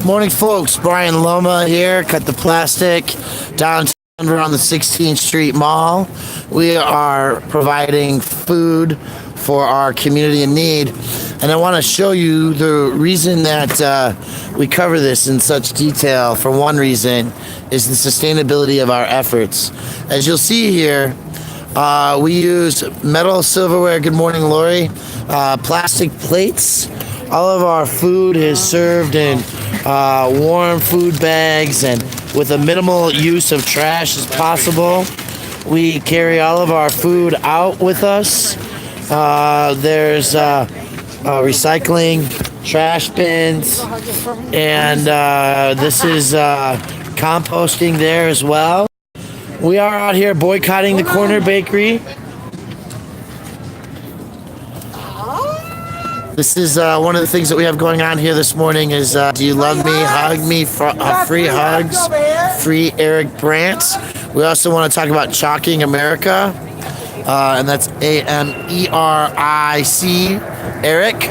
Morning, folks. Brian Loma here. Cut the plastic downtown on the 16th Street Mall. We are providing food for our community in need, and I want to show you the reason that we cover this in such detail. For one reason, is the sustainability of our efforts. As you'll see here, we use metal silverware. Good morning, Lori. Plastic plates. All of our food is served in warm food bags and with a minimal use of trash as possible. We carry all of our food out with us. There's recycling, trash bins, and this is composting there as well. We are out here boycotting the corner bakery. This is one of the things that we have going on here this morning is Do You Love Me? Hug Me, free hugs, free Eric Brandt. We also want to talk about Chalking America, and that's AMERIC, Eric,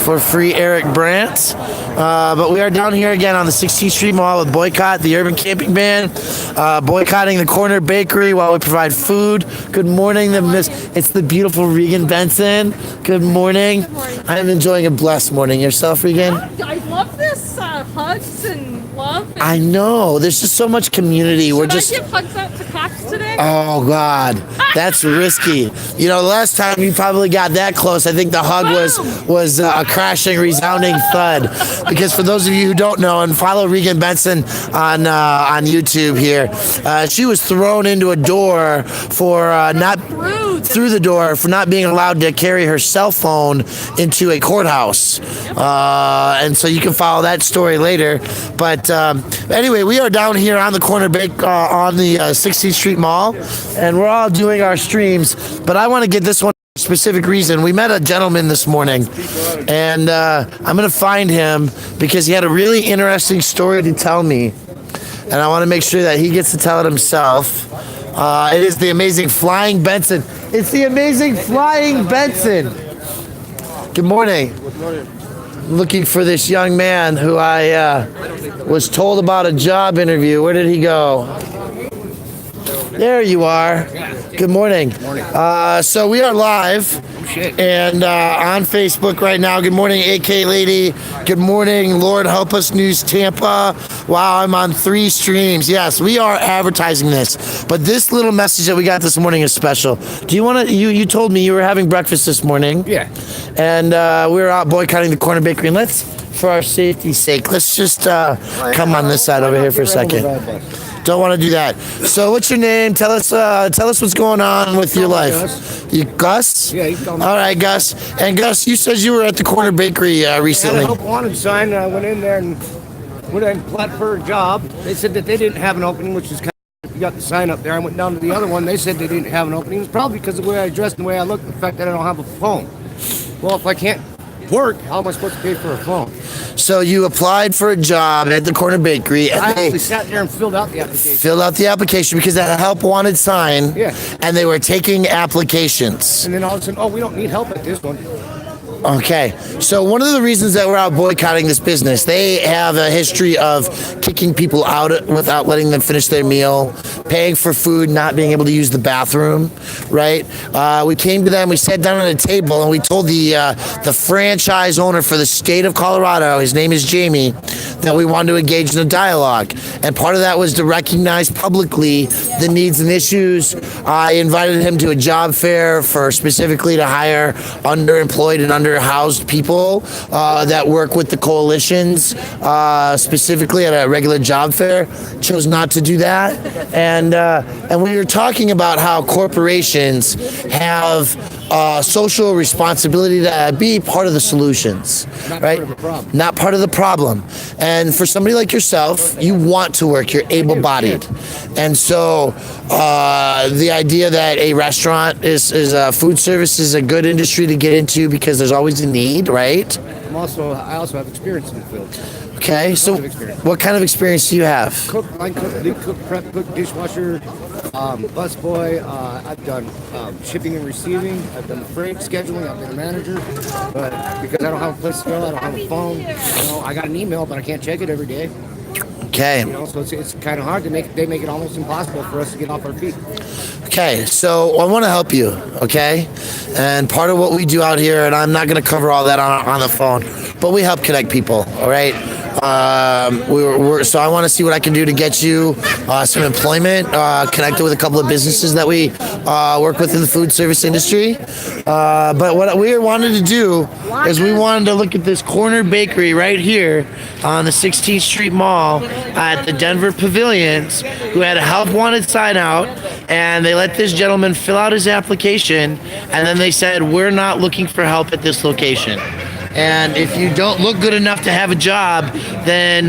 for free Eric Brandt. But we are down here again on the 16th Street Mall with Boycott, the Urban Camping Band, boycotting the corner bakery while we provide food. Good morning, it's the beautiful Regan Benson. Good morning. I'm enjoying a blessed morning. Yourself, Regan? I love this hugs and love. I know. There's just so much community. Should I give hugs out to cops today? Oh God, that's risky. You know, the last time you probably got that close, I think the hug was a crashing, resounding thud. Because for those of you who don't know, and follow Regan Benson on YouTube here, she was thrown into a door for not through the door for not being allowed to carry her cell phone into a courthouse. And so you can follow that story later. But anyway, we are down here on the corner on the 16th Street Mall, and we're all doing our streams. But I want to get this one for a specific reason. We met a gentleman this morning, and I'm going to find him because he had a really interesting story to tell me, and I want to make sure that he gets to tell it himself. It is the amazing Flying Benson. It's the amazing Flying Benson. Good morning. Good morning. Looking for this young man who I was told about a job interview. Where did he go? There you are. Good morning. So we are live and on Facebook right now. Good morning, AK Lady. Good morning, Lord Help Us News Tampa. Wow, I'm on 3 streams. Yes, we are advertising this, but this little message that we got this morning is special. Do you want to? You told me you were having breakfast this morning. Yeah. And we were out boycotting the corner bakery. And let's, for our safety's sake, let's just come on this side over here for a second. Don't want to do that. So, what's your name? Tell us what's going on with your life. Gus. You Gus? Yeah, he's coming. All right, Gus. And Gus, you said you were at the corner bakery recently. I had a help wanted sign. I went in there and applied for a job. They said that they didn't have an opening, which is kind of, if you got the sign up there. I went down to the other one. They said they didn't have an opening. It's probably because of the way I dressed and the way I look, the fact that I don't have a phone. Well, if I can't work, how am I supposed to pay for a phone? So you applied for a job at the corner bakery. And I actually sat there and filled out the application. Filled out the application because they had a help wanted sign. Yeah. And they were taking applications. And then all of a sudden, oh, we don't need help at this one. Okay, so one of the reasons that we're out boycotting this business, they have a history of kicking people out without letting them finish their meal, paying for food, not being able to use the bathroom, right? We came to them, we sat down at a table, and we told the franchise owner for the state of Colorado, his name is Jamie, that we wanted to engage in a dialogue. And part of that was to recognize publicly the needs and issues. I invited him to a job fair for specifically to hire underemployed and underhoused people that work with the coalitions, specifically at a regular job fair. Chose not to do that. And we were talking about how corporations have social responsibility to be part of the solutions, right? Part of the problem. Not part of the problem. And for somebody like yourself, you want to work, you're able-bodied. And so the idea that a restaurant is food service is a good industry to get into because there's always a need, right? I also have experience in the field. Okay, so what kind of experience do you have? Cook, line cook, lead cook, prep cook, dishwasher, busboy. I've done shipping and receiving. I've done freight scheduling. I've been a manager. But because I don't have a place to go, I don't have a phone. I got an email, but I can't check it every day. Okay. So it's kind of hard to make. They make it almost impossible for us to get off our feet. Okay, so I want to help you, okay? And part of what we do out here, and I'm not going to cover all that on the phone, but we help connect people, all right? So I want to see what I can do to get you some employment, connected with a couple of businesses that we work with in the food service industry. But what we wanted to do is we wanted to look at this corner bakery right here on the 16th Street Mall at the Denver Pavilions, who had a help wanted sign out, and they let this gentleman fill out his application, and then they said, we're not looking for help at this location. And if you don't look good enough to have a job, then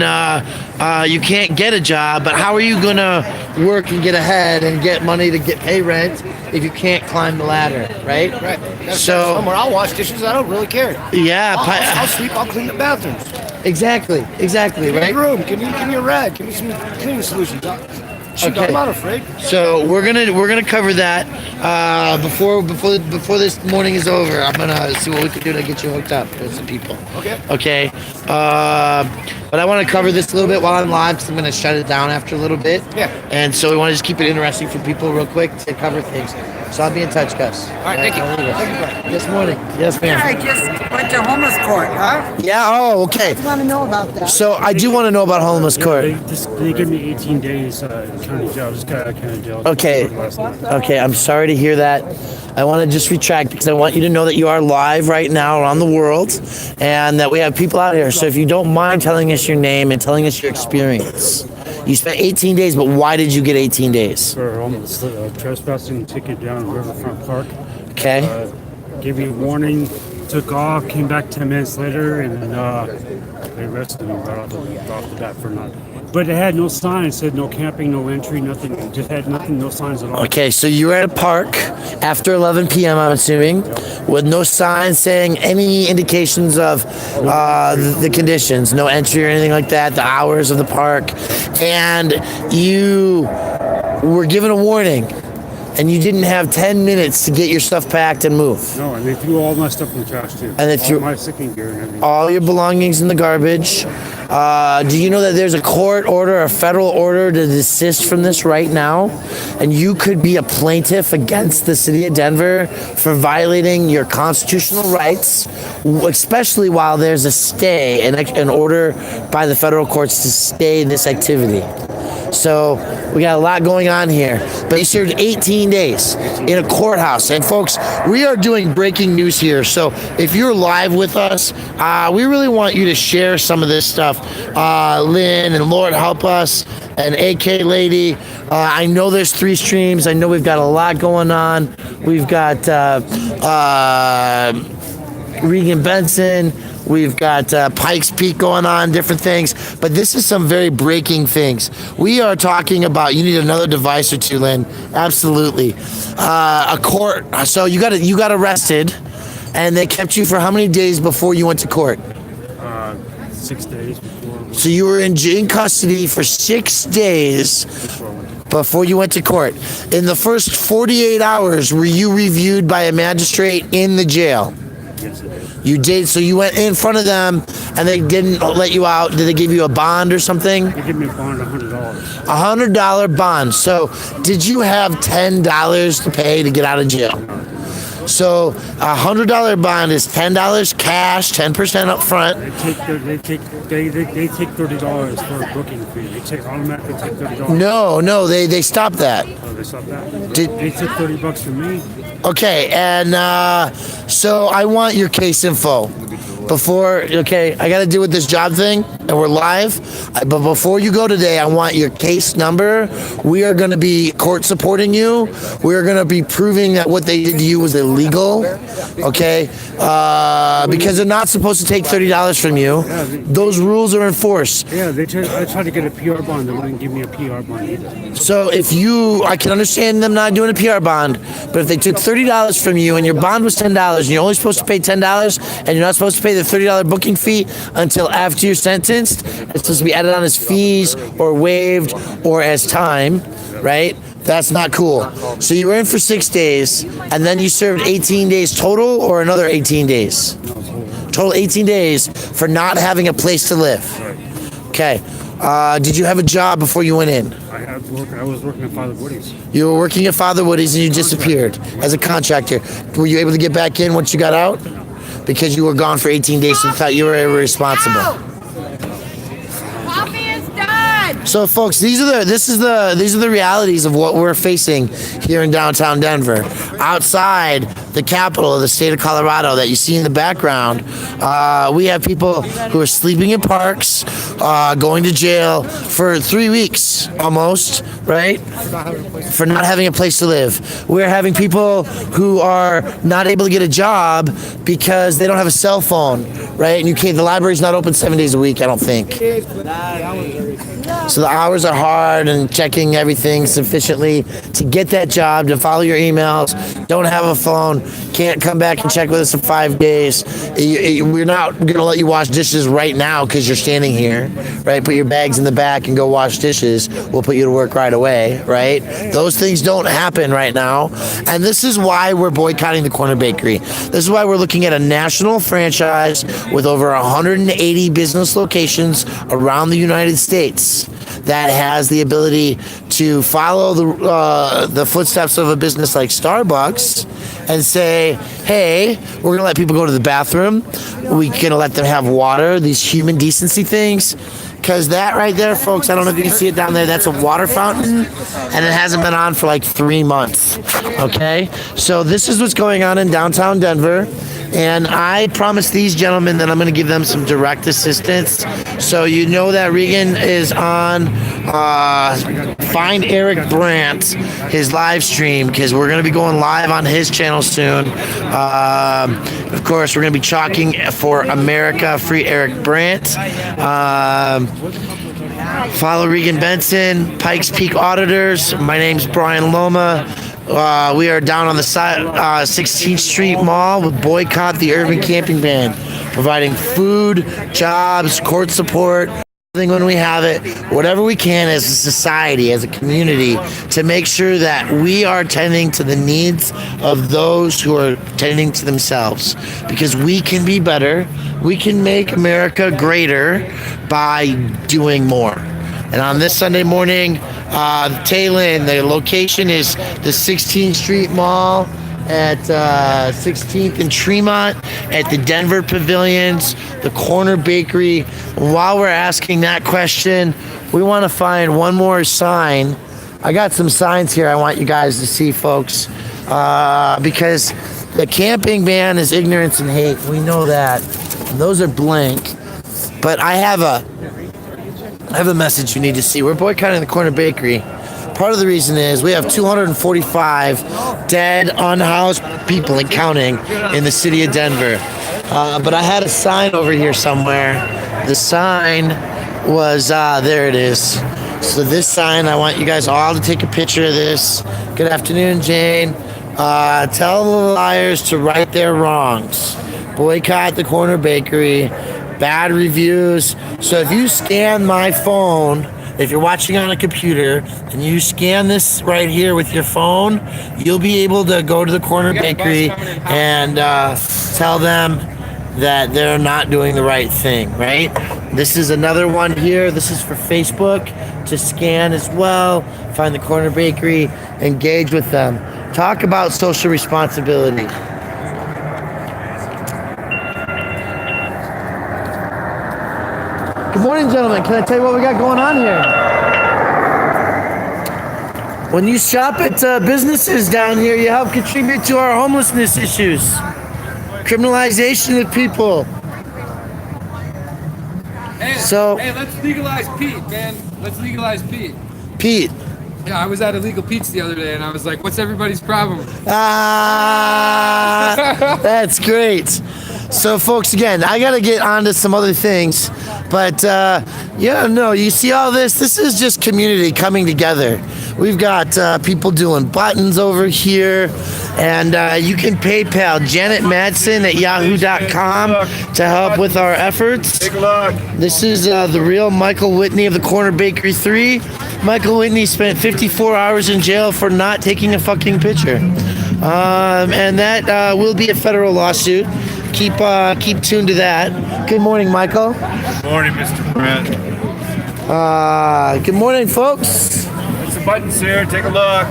you can't get a job. But how are you going to work and get ahead and get money to pay rent if you can't climb the ladder, right? Right. So somewhere I'll wash dishes. I don't really care. Yeah. I'll sweep. I'll clean the bathrooms. Exactly, Give me right? a room. Give me a rag. Give me some cleaning solutions. Shoot, Okay. I'm not afraid. So we're gonna cover that before this morning is over. I'm gonna see what we can do to get you hooked up with some people. Okay. Okay. But I want to cover this a little bit while I'm live because I'm gonna shut it down after a little bit. Yeah. And so we want to just keep it interesting for people real quick to cover things. So I'll be in touch, Gus. All right. Thank you. Thank you, Brian. This morning. Yes, ma'am. I just went to homeless court, huh? Yeah. Oh, okay. I want to know about that. So I do want to know about homeless court. They give me 18 days county jail. Just got out of county jail. Okay. Okay, I'm sorry to hear that. I want to just retract because I want you to know that you are live right now around the world and that we have people out here. So if you don't mind telling us your name and telling us your experience. You spent 18 days, but why did you get 18 days? For homeless trespassing ticket down Riverfront Park. Okay. Gave me a warning, took off, came back 10 minutes later, and then they arrested me right off the bat for not. But it had no signs, said no camping, no entry, nothing. It just had nothing, no signs at all. Okay, so you were at a park after 11 p.m., I'm assuming, with no signs saying any indications of the conditions, no entry or anything like that, the hours of the park, and you were given a warning, and you didn't have 10 minutes to get your stuff packed and move. No, and they threw all my stuff in the trash too. And they threw all my sicking gear and everything. all your belongings in the garbage. Do you know that there's a court order, a federal order to desist from this right now? And you could be a plaintiff against the city of Denver for violating your constitutional rights, especially while there's a stay, an order by the federal courts to stay this activity. So we got a lot going on here. But you served 18 days in a courthouse. And folks, we are doing breaking news here. So if you're live with us, we really want you to share some of this stuff. Lynn and Lord help us and AK Lady. I know there's 3 streams. I know we've got a lot going on. We've got Regan Benson. We've got Pikes Peak going on, different things. But this is some very breaking things. We are talking about, you need another device or two, Lynn. Absolutely. A court. So you got arrested, and they kept you for how many days before you went to court? 6 days before. So you were in custody for 6 days before you went to court. In the first 48 hours, were you reviewed by a magistrate in the jail? Yes, it did. You did, so you went in front of them and they didn't let you out. Did they give you a bond or something? They give me a bond of $100. $100 bond. So did you have $10 to pay to get out of jail? So a $100 bond is $10 cash, 10% up front. They take $30 for a booking fee. They automatically take $30. No, they stopped that. Oh, they stopped that. Did, They took $30 from me. okay, and so I want your case info. Okay, I got to deal with this job thing, and we're live. But before you go today, I want your case number. We are going to be court supporting you. We are going to be proving that what they did to you was illegal. Okay, because they're not supposed to take $30 from you. Those rules are enforced. Yeah, I tried to get a PR bond. They wouldn't give me a PR bond either. So I can understand them not doing a PR bond, but if they took $30 from you and your bond was $10 and you're only supposed to pay $10 and you're not supposed to pay the $30 booking fee until after you're sentenced, it's supposed to be added on as fees or waived or as time, right? That's not cool. So you were in for 6 days, and then you served 18 days total, or another 18 days? Total 18 days for not having a place to live. Okay. Did you have a job before you went in? I was working at Father Woody's. You were working at Father Woody's and you disappeared as a contractor. Were you able to get back in once you got out? Because you were gone for 18 days, so you thought you were irresponsible. Coffee is done. So, folks, these are the realities of what we're facing here in downtown Denver. Outside the capital of the state of Colorado that you see in the background, we have people who are sleeping in parks, going to jail for 3 weeks almost, right? For not having a place to live. We're having people who are not able to get a job because they don't have a cell phone, right? And you can't, the library's not open 7 days a week, I don't think. So the hours are hard, and checking everything sufficiently to get that job, to follow your emails, don't have a phone, can't come back and check with us in 5 days. We're not going to let you wash dishes right now because you're standing here, right? Put your bags in the back and go wash dishes. We'll put you to work right away, right? Those things don't happen right now. And this is why we're boycotting the Corner Bakery. This is why we're looking at a national franchise with over 180 business locations around the United States that has the ability to follow the footsteps of a business like Starbucks and say, hey, we're going to let people go to the bathroom. We're going to let them have water, these human decency things. Because that right there, folks, I don't know if you can see it down there, that's a water fountain, and it hasn't been on for like 3 months, okay? So this is what's going on in downtown Denver, and I promised these gentlemen that I'm going to give them some direct assistance. So you know that Regan is on Find Eric Brandt, his live stream, because we're going to be going live on his channel soon. Of course, we're going to be chalking for America, Free Eric Brandt. Follow Regan Benson, Pikes Peak Auditors. My name's Brian Loma. We are down on the side, 16th Street Mall with Boycott the Urban Camping Ban, providing food, jobs, court support, when we have it, whatever we can as a society, as a community, to make sure that we are tending to the needs of those who are tending to themselves. Because we can be better. We can make America greater by doing more. And on this Sunday morning, Taylor, the location is the 16th Street Mall at 16th and Tremont at the Denver Pavilions, the Corner Bakery. While we're asking that question, we want to find one more sign. I got some signs here I want you guys to see, folks, because the camping ban is ignorance and hate. We know that. And those are blank. But I have a message you need to see. We're boycotting the Corner Bakery. Part of the reason is we have 245 dead, unhoused people and counting in the city of Denver. But I had a sign over here somewhere. The sign was, there it is. So this sign, I want you guys all to take a picture of this. Good afternoon, Jane. Tell the liars to right their wrongs. Boycott the Corner Bakery. Bad reviews. So if you scan my phone, if you're watching on a computer and you scan this right here with your phone, you'll be able to go to the Corner Bakery and tell them that they're not doing the right thing, right? This is another one here. This is for Facebook to scan as well. Find the Corner Bakery, engage with them. Talk about social responsibility. Good morning, gentlemen. Can I tell you what we got going on here? When you shop at businesses down here, you help contribute to our homelessness issues. Criminalization of people. Hey, let's legalize Pete, man. Let's legalize Pete. Pete. Yeah, I was at Illegal Pete's the other day, and I was like, what's everybody's problem? That's great. So, folks, again, I got to get on to some other things. But, you see all this? This is just community coming together. We've got people doing buttons over here. And you can PayPal Janet Madsen at yahoo.com to help with our efforts. Take a look. This is the real Michael Whitney of the Corner Bakery 3. Michael Whitney spent 54 hours in jail for not taking a fucking picture. And that will be a federal lawsuit. Keep tuned to that. Good morning, Michael. Good morning, Mr. Brent. Good morning, folks. There's some buttons here. Take a look.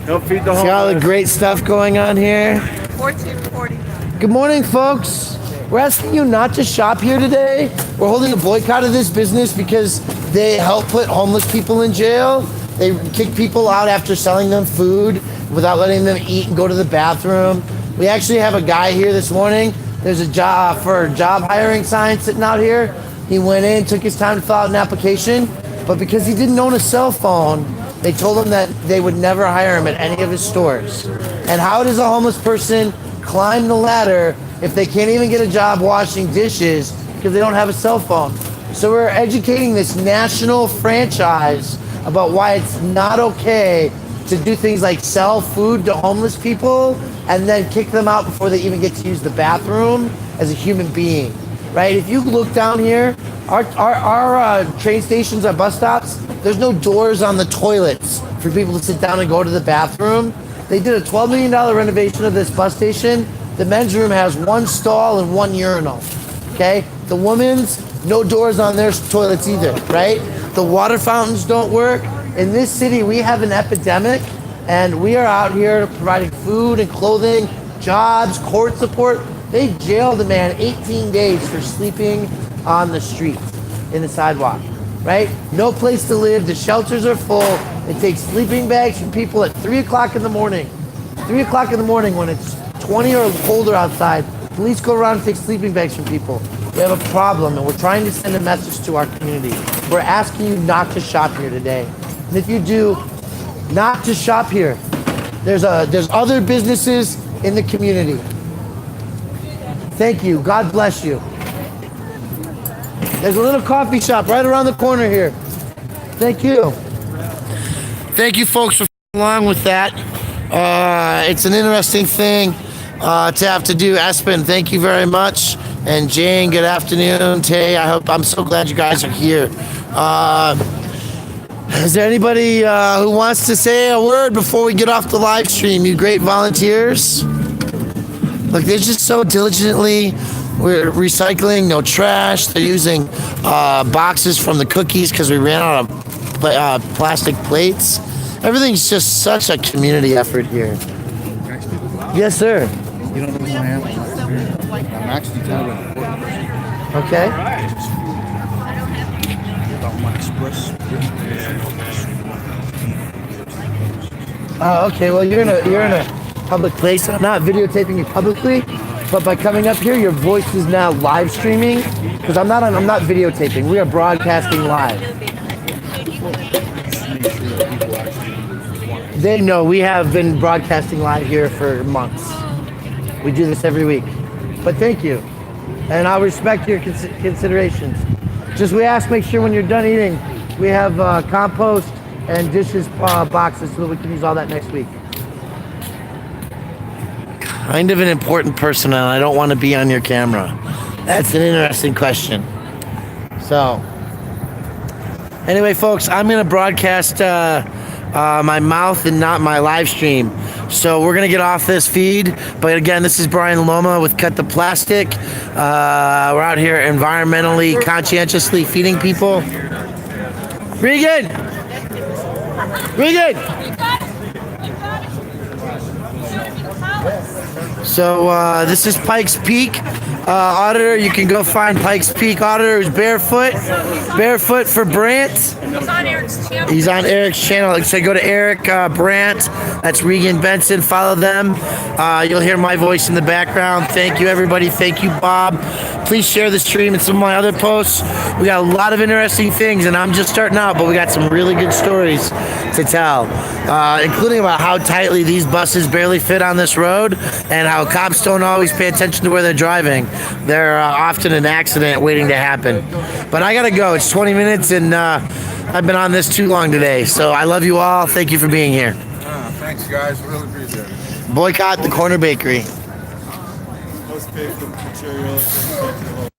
Help feed the See all the homeless. great stuff going on here. 1440. Good morning, folks. We're asking you not to shop here today. We're holding a boycott of this business because they help put homeless people in jail. They kick people out after selling them food without letting them eat and go to the bathroom. We actually have a guy here this morning. There's a job hiring sign sitting out here. He went in, took his time to fill out an application, but because he didn't own a cell phone, they told him that they would never hire him at any of his stores. And how does a homeless person climb the ladder if they can't even get a job washing dishes because they don't have a cell phone? So we're educating this national franchise about why it's not okay to do things like sell food to homeless people and then kick them out before they even get to use the bathroom as a human being, right? If you look down here, our train stations, our bus stops, there's no doors on the toilets for people to sit down and go to the bathroom. They did a $12 million renovation of this bus station. The men's room has one stall and one urinal, okay? The women's, no doors on their toilets either, right? The water fountains don't work. In this city, we have an epidemic, and we are out here providing food and clothing, jobs, court support. They jailed a man 18 days for sleeping on the street, in the sidewalk, right? No place to live. The shelters are full. They take sleeping bags from people at 3 o'clock in the morning. 3 o'clock in the morning when it's 20 or colder outside. Police go around and take sleeping bags from people. We have a problem, and we're trying to send a message to our community. We're asking you not to shop here today. And if you do, not to shop here. There's other businesses in the community. Thank you. God bless you. There's a little coffee shop right around the corner here. Thank you. Thank you, folks, for along with that. It's an interesting thing to have to do. Espen, thank you very much. And Jane, good afternoon. Tay, I'm so glad you guys are here. Is there anybody who wants to say a word before we get off the live stream? You great volunteers. Look, they're just so diligently. We're recycling, no trash. They're using boxes from the cookies because we ran out of plastic plates. Everything's just such a community effort here. Yes, sir. You don't know who I am? I'm actually kind of an important person. Okay. About my express. Okay. Well, you're in a public place. I'm not videotaping you publicly, but by coming up here, your voice is now live streaming because I'm not videotaping. We are broadcasting live. They know we have been broadcasting live here for months. We do this every week. But thank you. And I'll respect your considerations. Just we ask, make sure when you're done eating, we have compost and dishes boxes so that we can use all that next week. Kind of an important person, and I don't want to be on your camera. That's an interesting question. So, anyway, folks, I'm going to broadcast my mouth and not my live stream. So we're going to get off this feed. But again, this is Brian Loma with Cut the Plastic. We're out here environmentally, conscientiously feeding people. Regan! Regan! So this is Pikes Peak Auditor. You can go find Pikes Peak Auditor who's barefoot for Brant. He's on Eric's channel. He's on Eric's channel. So go to Eric Brandt. That's Regan Benson. Follow them. You'll hear my voice in the background. Thank you, everybody. Thank you, Bob. Please share the stream and some of my other posts. We got a lot of interesting things, and I'm just starting out, but we got some really good stories to tell, including about how tightly these buses barely fit on this road and how cops don't always pay attention to where they're driving. They're often an accident waiting to happen. But I got to go. It's 20 minutes, and I've been on this too long today. So I love you all. Thank you for being here. Thanks, guys. Really appreciate it. Boycott the corner bakery. Let's pay for the materials.